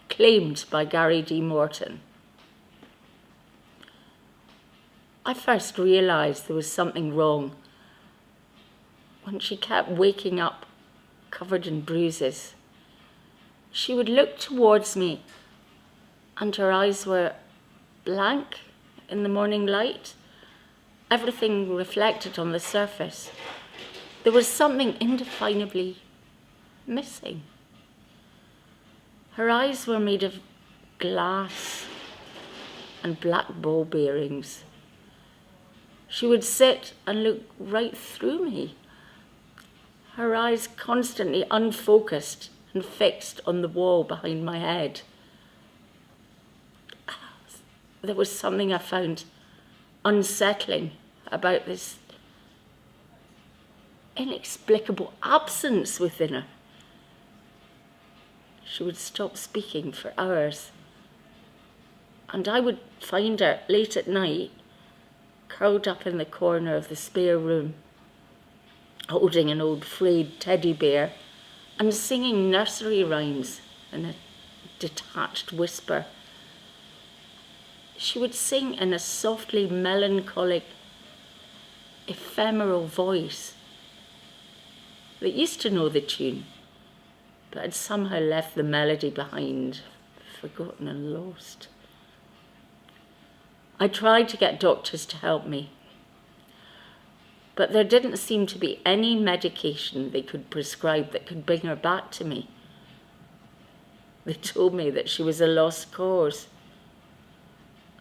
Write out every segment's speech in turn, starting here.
claimed by Gary D. Morton. I first realised there was something wrong when she kept waking up covered in bruises. She would look towards me and her eyes were blank in the morning light. Everything reflected on the surface. There was something indefinably missing. Her eyes were made of glass and black ball bearings. She would sit and look right through me, her eyes constantly unfocused and fixed on the wall behind my head. There was something I found unsettling about this inexplicable absence within her. She would stop speaking for hours, and I would find her late at night, curled up in the corner of the spare room, holding an old frayed teddy bear and singing nursery rhymes in a detached whisper. She would sing in a softly melancholic, ephemeral voice that used to know the tune, but had somehow left the melody behind, forgotten and lost. I tried to get doctors to help me, but there didn't seem to be any medication they could prescribe that could bring her back to me. They told me that she was a lost cause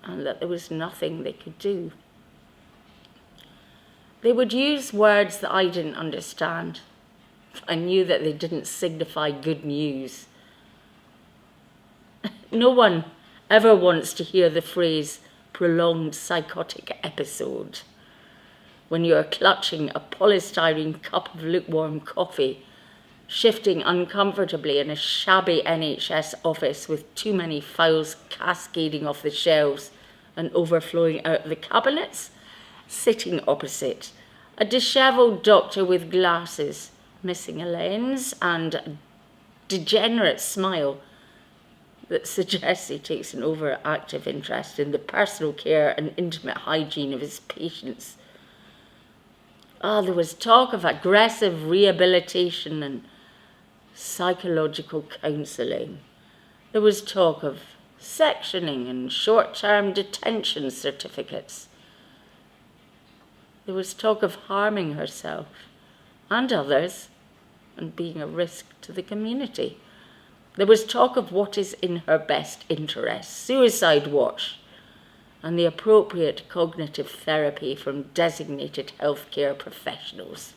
and that there was nothing they could do. They would use words that I didn't understand. I knew that they didn't signify good news. No one ever wants to hear the phrase prolonged psychotic episode when you are clutching a polystyrene cup of lukewarm coffee, shifting uncomfortably in a shabby NHS office with too many files cascading off the shelves and overflowing out of the cabinets, sitting opposite a dishevelled doctor with glasses, missing a lens, and a degenerate smile that suggests he takes an overactive interest in the personal care and intimate hygiene of his patients. There was talk of aggressive rehabilitation and psychological counselling. There was talk of sectioning and short-term detention certificates. There was talk of harming herself and others and being a risk to the community. There was talk of what is in her best interest, suicide watch, and the appropriate cognitive therapy from designated healthcare professionals.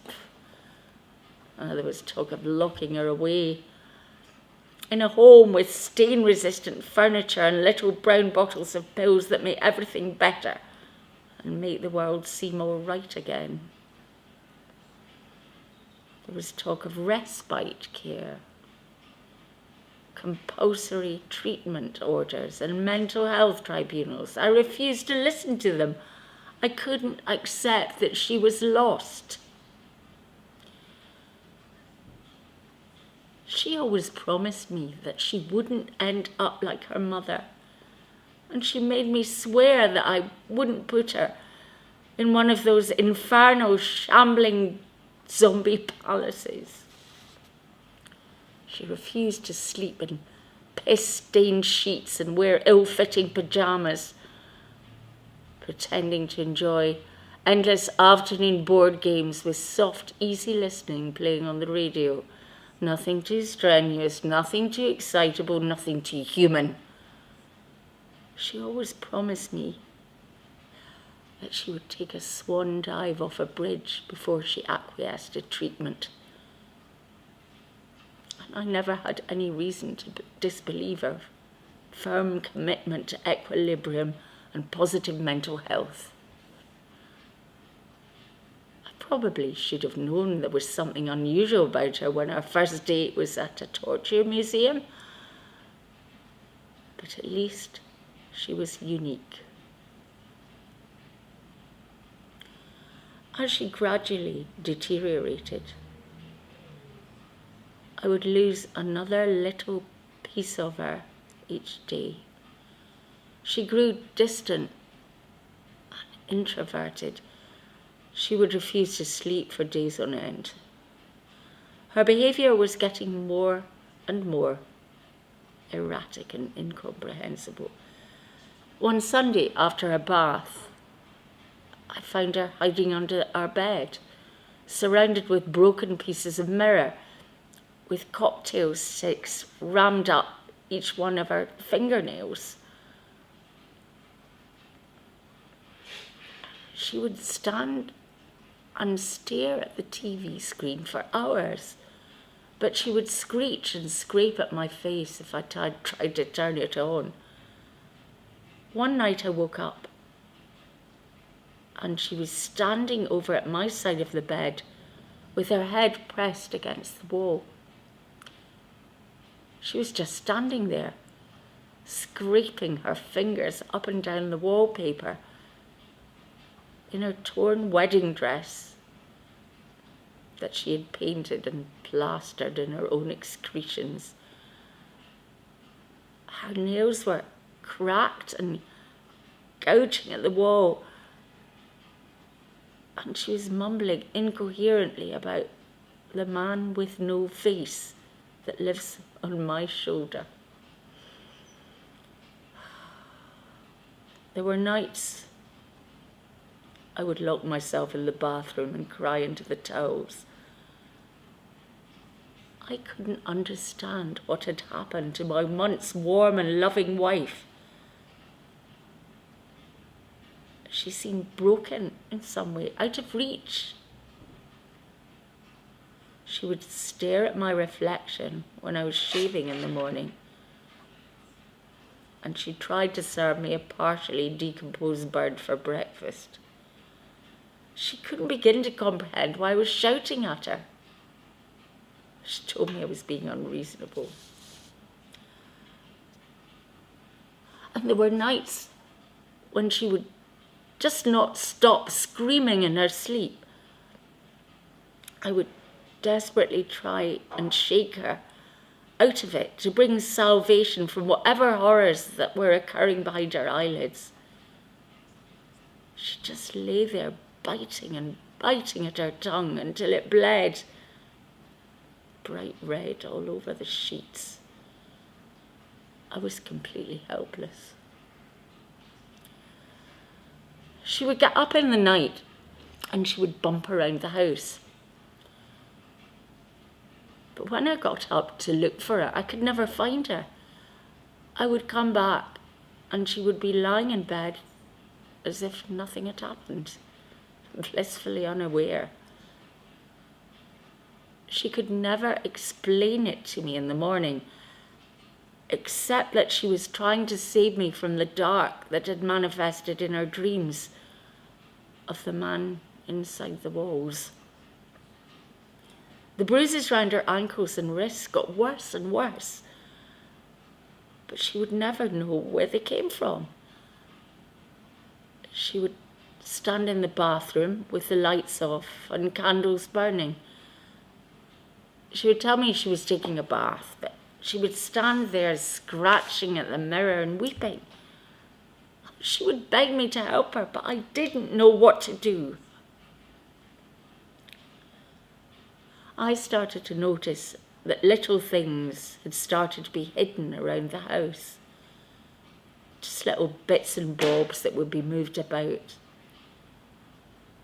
There was talk of locking her away in a home with stain-resistant furniture and little brown bottles of pills that make everything better and make the world seem all right again. There was talk of respite care, compulsory treatment orders and mental health tribunals. I refused to listen to them. I couldn't accept that she was lost. She always promised me that she wouldn't end up like her mother, and she made me swear that I wouldn't put her in one of those infernal, shambling zombie palaces. She refused to sleep in piss-stained sheets and wear ill-fitting pyjamas, pretending to enjoy endless afternoon board games with soft, easy listening playing on the radio. Nothing too strenuous, nothing too excitable, nothing too human. She always promised me that she would take a swan dive off a bridge before she acquiesced to treatment. And I never had any reason to disbelieve her firm commitment to equilibrium and positive mental health. I probably should have known there was something unusual about her when our first date was at a torture museum, but at least she was unique. As she gradually deteriorated, I would lose another little piece of her each day. She grew distant and introverted. She would refuse to sleep for days on end. Her behaviour was getting more and more erratic and incomprehensible. One Sunday after a bath, I found her hiding under our bed, surrounded with broken pieces of mirror, with cocktail sticks rammed up each one of her fingernails. She would stand and stare at the TV screen for hours, but she would screech and scrape at my face if I tried to turn it on. One night I woke up and she was standing over at my side of the bed with her head pressed against the wall. She was just standing there, scraping her fingers up and down the wallpaper in her torn wedding dress that she had painted and plastered in her own excretions. Her nails were cracked and gouging at the wall, and she was mumbling incoherently about the man with no face that lives on my shoulder. There were nights I would lock myself in the bathroom and cry into the towels. I couldn't understand what had happened to my once warm and loving wife. She seemed broken in some way, out of reach. She would stare at my reflection when I was shaving in the morning, and she tried to serve me a partially decomposed bird for breakfast. She couldn't begin to comprehend why I was shouting at her. She told me I was being unreasonable. And there were nights when she would just not stop screaming in her sleep. I would desperately try and shake her out of it to bring salvation from whatever horrors that were occurring behind her eyelids. She just lay there biting and biting at her tongue until it bled bright red all over the sheets. I was completely helpless. She would get up in the night and she would bump around the house. But when I got up to look for her, I could never find her. I would come back and she would be lying in bed as if nothing had happened, blissfully unaware. She could never explain it to me in the morning, except that she was trying to save me from the dark that had manifested in her dreams of the man inside the walls. The bruises round her ankles and wrists got worse and worse, but she would never know where they came from. She would stand in the bathroom with the lights off and candles burning. She would tell me she was taking a bath, but she would stand there scratching at the mirror and weeping. She would beg me to help her, but I didn't know what to do. I started to notice that little things had started to be hidden around the house. Just little bits and bobs that would be moved about.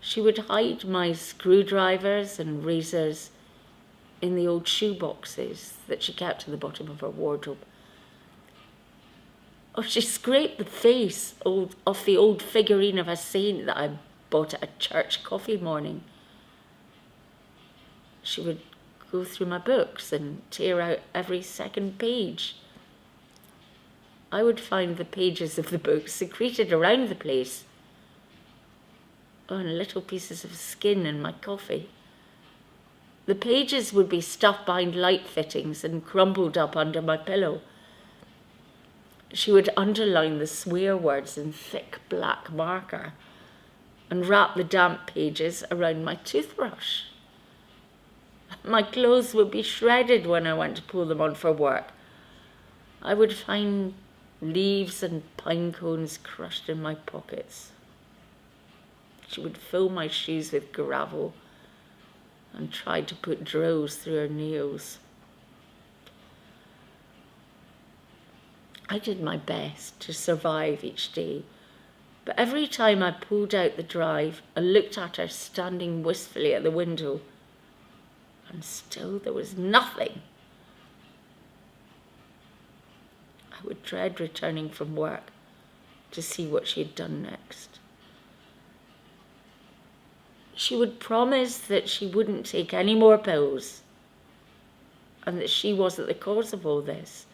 She would hide my screwdrivers and razors in the old shoe boxes that she kept at the bottom of her wardrobe. Or she scraped the face off the old figurine of a saint that I bought at a church coffee morning. She would go through my books and tear out every second page. I would find the pages of the book secreted around the place. Oh, and little pieces of skin in my coffee. The pages would be stuffed behind light fittings and crumpled up under my pillow. She would underline the swear words in thick black marker and wrap the damp pages around my toothbrush. My clothes would be shredded when I went to pull them on for work. I would find leaves and pine cones crushed in my pockets. She would fill my shoes with gravel and try to put drills through her nails. I did my best to survive each day, but every time I pulled out the drive and looked at her standing wistfully at the window, and still there was nothing, I would dread returning from work to see what she had done next. She would promise that she wouldn't take any more pills and that she wasn't the cause of all this.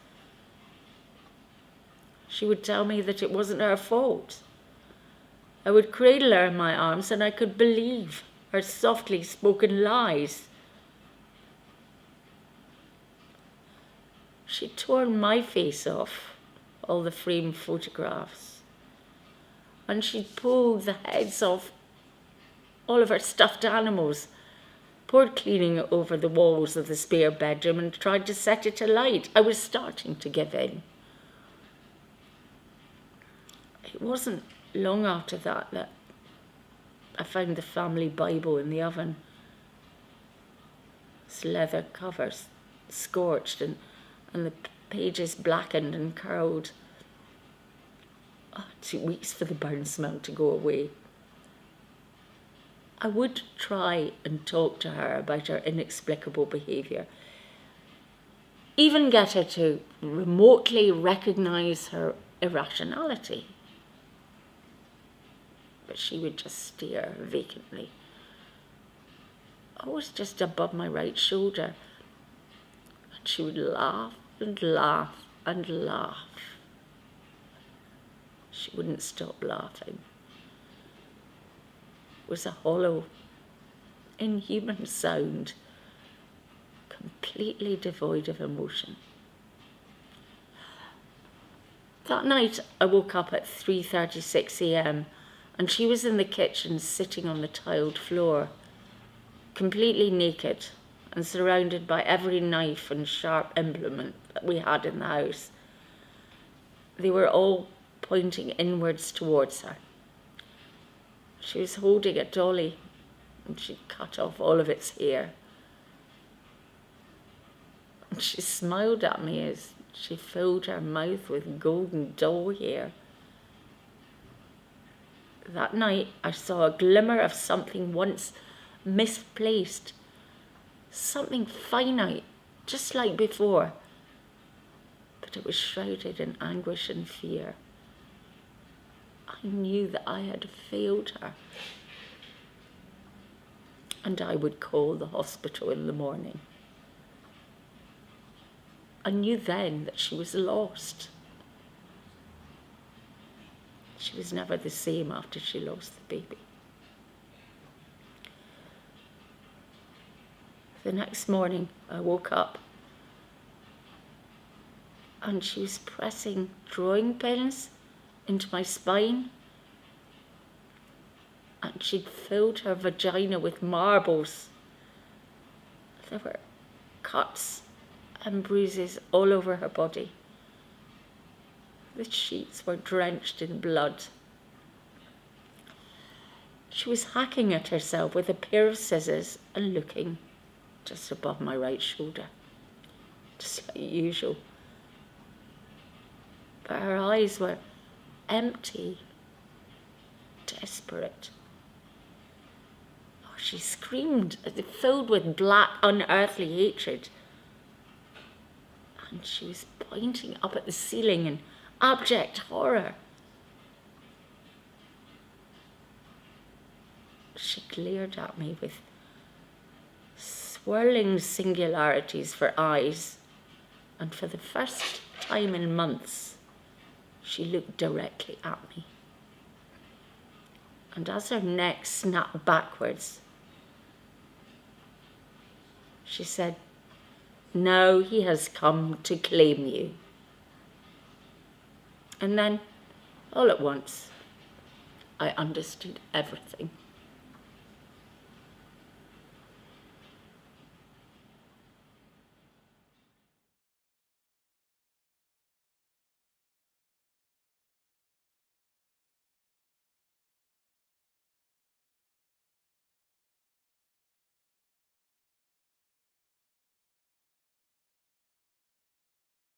She would tell me that it wasn't her fault. I would cradle her in my arms and I could believe her softly spoken lies. She'd torn my face off, all the framed photographs, and she'd pulled the heads off all of her stuffed animals, poured cleaning over the walls of the spare bedroom and tried to set it alight. I was starting to give in. It wasn't long after that I found the family Bible in the oven. Its leather covers scorched and the pages blackened and curled. Oh, it took weeks for the burn smell to go away. I would try and talk to her about her inexplicable behaviour, even get her to remotely recognise her irrationality. But she would just stare vacantly, always just above my right shoulder, and she would laugh and laugh and laugh. She wouldn't stop laughing. It was a hollow, inhuman sound, completely devoid of emotion. That night I woke up at 3:36 a.m. and she was in the kitchen sitting on the tiled floor, completely naked and surrounded by every knife and sharp implement that we had in the house. They were all pointing inwards towards her. She was holding a dolly and she'd cut off all of its hair. And she smiled at me as she filled her mouth with golden doll hair. That night I saw a glimmer of something once misplaced, something finite, just like before, but it was shrouded in anguish and fear. I knew that I had failed her, and I would call the hospital in the morning. I knew then that she was lost. She was never the same after she lost the baby. The next morning I woke up and she was pressing drawing pins into my spine, and she'd filled her vagina with marbles. There were cuts and bruises all over her body. The sheets were drenched in blood. She was hacking at herself with a pair of scissors and looking just above my right shoulder, just like usual. But her eyes were empty, desperate. Oh, she screamed, filled with black, unearthly hatred. And she was pointing up at the ceiling in abject horror. She glared at me with swirling singularities for eyes, and for the first time in months, she looked directly at me. And as her neck snapped backwards, she said, "Now he has come to claim you." And then, all at once, I understood everything.